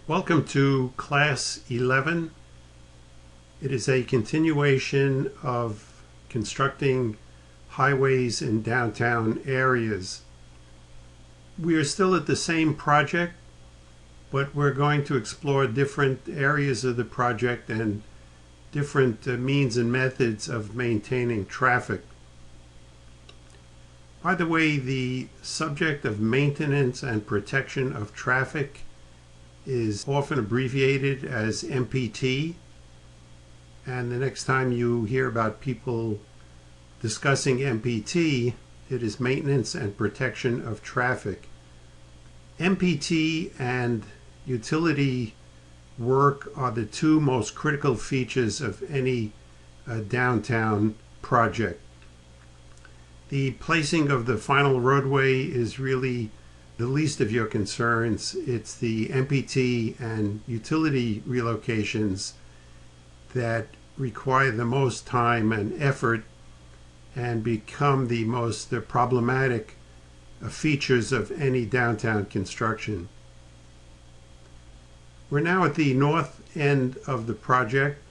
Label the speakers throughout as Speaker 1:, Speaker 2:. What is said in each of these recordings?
Speaker 1: Welcome to Class 11. It is a continuation of constructing highways in downtown areas. We are still at the same project, but we're going to explore different areas of the project and different means and methods of maintaining traffic. By the way, the subject of maintenance and protection of traffic is often abbreviated as MPT, and the next time you hear about people discussing MPT, it is maintenance and protection of traffic. MPT and utility work are the two most critical features of any downtown project. The placing of the final roadway is really the least of your concerns. It's the MPT and utility relocations that require the most time and effort and become the most problematic features of any downtown construction. We're now at the north end of the project.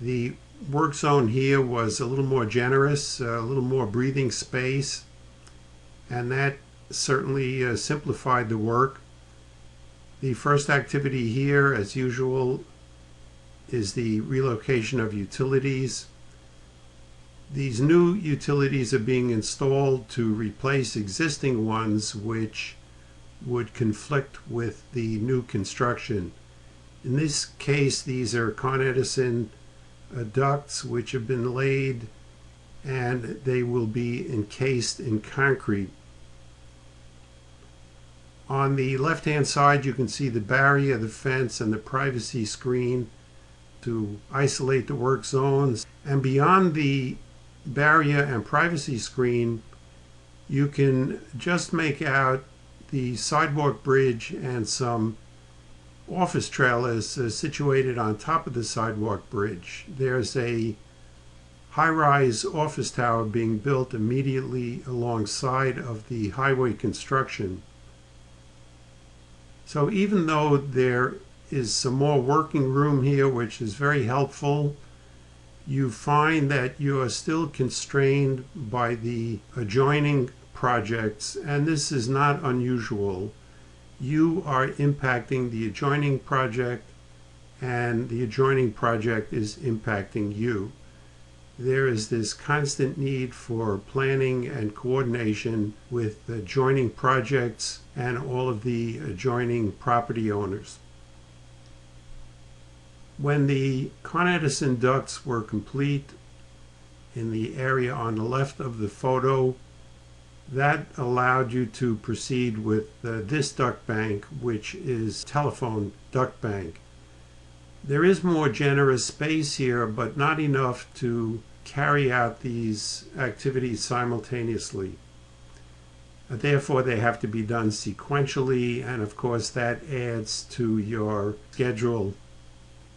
Speaker 1: The work zone here was a little more generous, a little more breathing space, and that certainly simplified the work. The first activity here, as usual, is the relocation of utilities. These new utilities are being installed to replace existing ones which would conflict with the new construction. In this case, these are Con Edison ducts which have been laid, and they will be encased in concrete. On the left-hand side, you can see the barrier, the fence, and the privacy screen to isolate the work zones. And beyond the barrier and privacy screen, you can just make out the sidewalk bridge and some office trailers situated on top of the sidewalk bridge. There's a high-rise office tower being built immediately alongside of the highway construction. So even though there is some more working room here, which is very helpful, you find that you are still constrained by the adjoining projects, and this is not unusual. You are impacting the adjoining project, and the adjoining project is impacting you. There is this constant need for planning and coordination with adjoining projects and all of the adjoining property owners. When the Con Edison ducts were complete in the area on the left of the photo, that allowed you to proceed with this duct bank, which is telephone duct bank. There is more generous space here, but not enough to carry out these activities simultaneously. Therefore, they have to be done sequentially, and of course that adds to your schedule.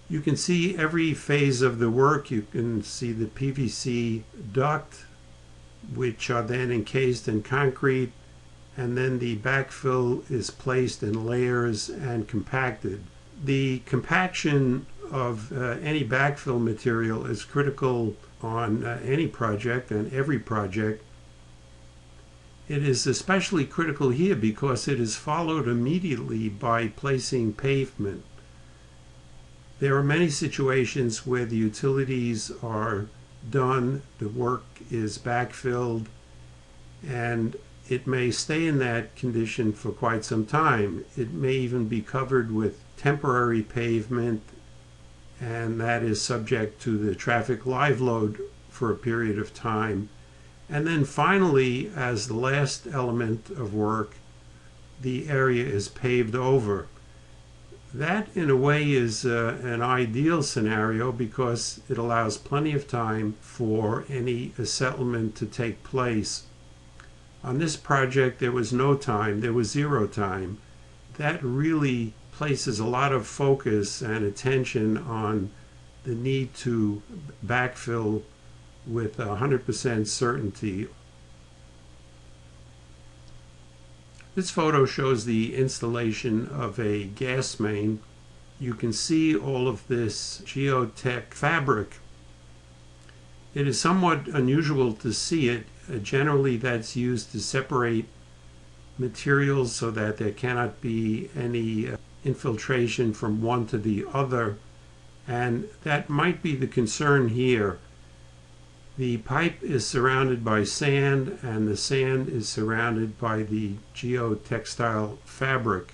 Speaker 1: You can see every phase of the work. You can see the PVC duct, which are then encased in concrete, and then the backfill is placed in layers and compacted. The compaction of any backfill material is critical on any project and every project. It is especially critical here because it is followed immediately by placing pavement. There are many situations where the utilities are done, the work is backfilled, and it may stay in that condition for quite some time. It may even be covered with temporary pavement, and that is subject to the traffic live load for a period of time. And then finally, as the last element of work, the area is paved over. That, in a way, is an ideal scenario because it allows plenty of time for any settlement to take place. On this project, there was no time, there was zero time. That really places a lot of focus and attention on the need to backfill with 100% certainty. This photo shows the installation of a gas main. You can see all of this geotech fabric. It is somewhat unusual to see it. Generally, that's used to separate materials so that there cannot be any infiltration from one to the other, and that might be the concern here. The pipe is surrounded by sand, and the sand is surrounded by the geotextile fabric.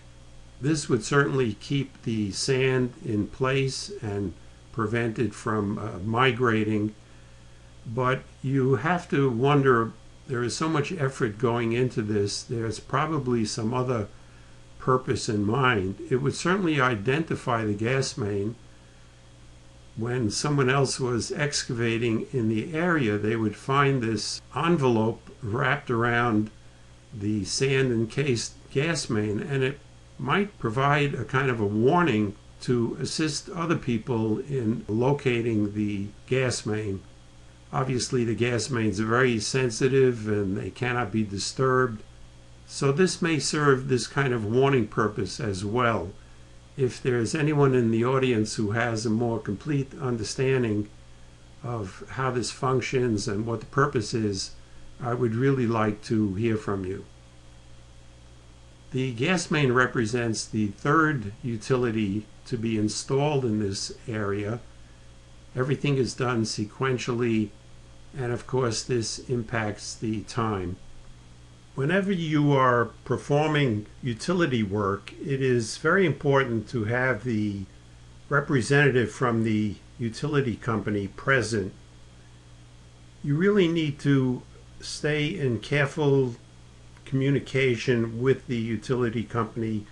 Speaker 1: This would certainly keep the sand in place and prevent it from migrating, but you have to wonder, there is so much effort going into this, there's probably some other purpose in mind. It would certainly identify the gas main. When someone else was excavating in the area, they would find this envelope wrapped around the sand-encased gas main, and it might provide a kind of a warning to assist other people in locating the gas main. Obviously, the gas mains are very sensitive and they cannot be disturbed, so this may serve this kind of warning purpose as well. If there's anyone in the audience who has a more complete understanding of how this functions and what the purpose is, I would really like to hear from you. The gas main represents the third utility to be installed in this area. Everything is done sequentially, and of course this impacts the time. Whenever you are performing utility work, it is very important to have the representative from the utility company present. You really need to stay in careful communication with the utility company.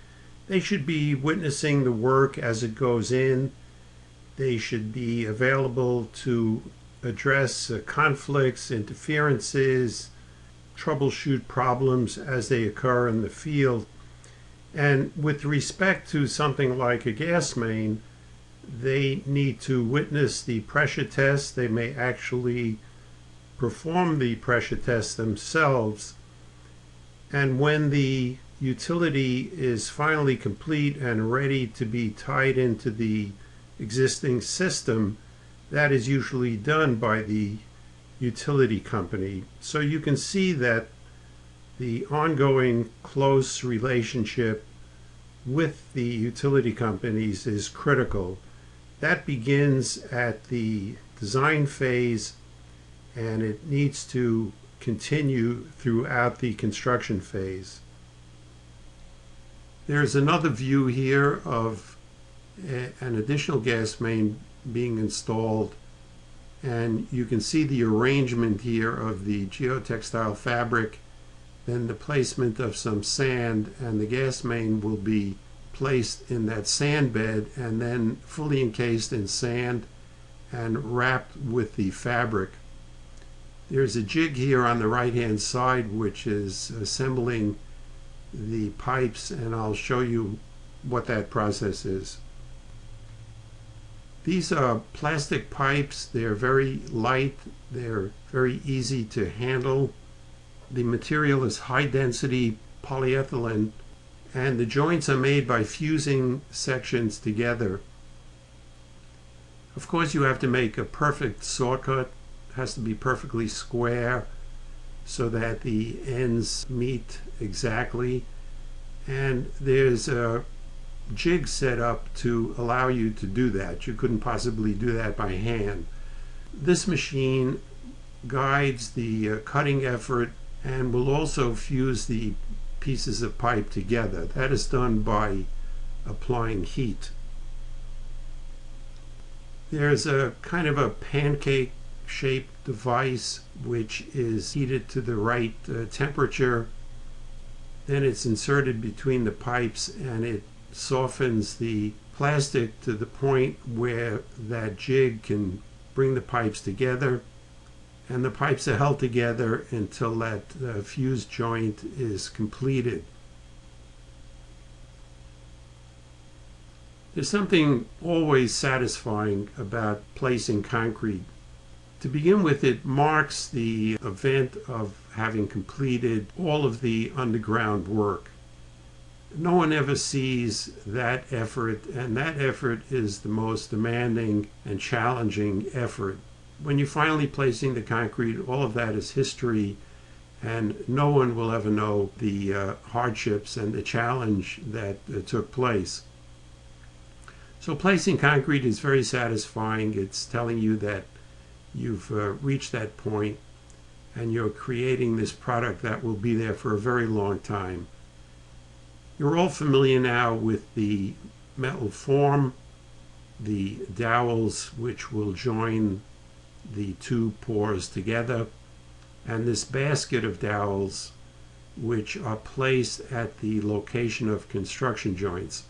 Speaker 1: They should be witnessing the work as it goes in. They should be available to address conflicts, interferences, troubleshoot problems as they occur in the field. And with respect to something like a gas main, they need to witness the pressure test. They may actually perform the pressure test themselves. And when the utility is finally complete and ready to be tied into the existing system, that is usually done by the utility company. So you can see that the ongoing close relationship with the utility companies is critical. That begins at the design phase, and it needs to continue throughout the construction phase. There's another view here of an additional gas main being installed, and you can see the arrangement here of the geotextile fabric, then the placement of some sand, and the gas main will be placed in that sand bed and then fully encased in sand and wrapped with the fabric. There's a jig here on the right hand side which is assembling the pipes, and I'll show you what that process is. These are plastic pipes. They're very light, they're very easy to handle. The material is high density polyethylene, and the joints are made by fusing sections together. Of course, you have to make a perfect saw cut. It has to be perfectly square so that the ends meet exactly, and there's a jig set up to allow you to do that. You couldn't possibly do that by hand. This machine guides the cutting effort and will also fuse the pieces of pipe together. That is done by applying heat. There's a kind of a pancake shaped device which is heated to the right temperature. Then it's inserted between the pipes and it softens the plastic to the point where that jig can bring the pipes together, and the pipes are held together until that fused joint is completed. There's something always satisfying about placing concrete. To begin with, it marks the event of having completed all of the underground work. no one ever sees that effort, and that effort is the most demanding and challenging effort. When you're finally placing the concrete, all of that is history, and no one will ever know the hardships and the challenge that took place. So placing concrete is very satisfying. It's telling you that you've reached that point and you're creating this product that will be there for a very long time. You're all familiar now with the metal form, the dowels which will join the two pours together, and this basket of dowels which are placed at the location of construction joints.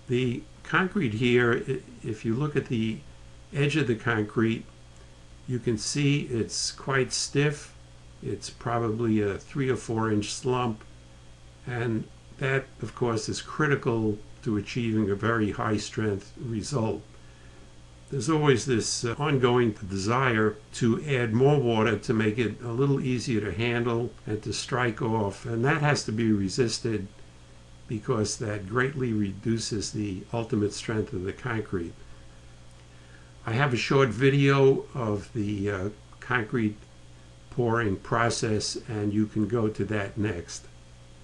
Speaker 1: The concrete here, if you look at the edge of the concrete, you can see it's quite stiff. It's probably a 3 or 4 inch slump, and that of course is critical to achieving a very high strength result. There's always this ongoing desire to add more water to make it a little easier to handle and to strike off, and that has to be resisted because that greatly reduces the ultimate strength of the concrete. I have a short video of the concrete pouring process, and you can go to that next.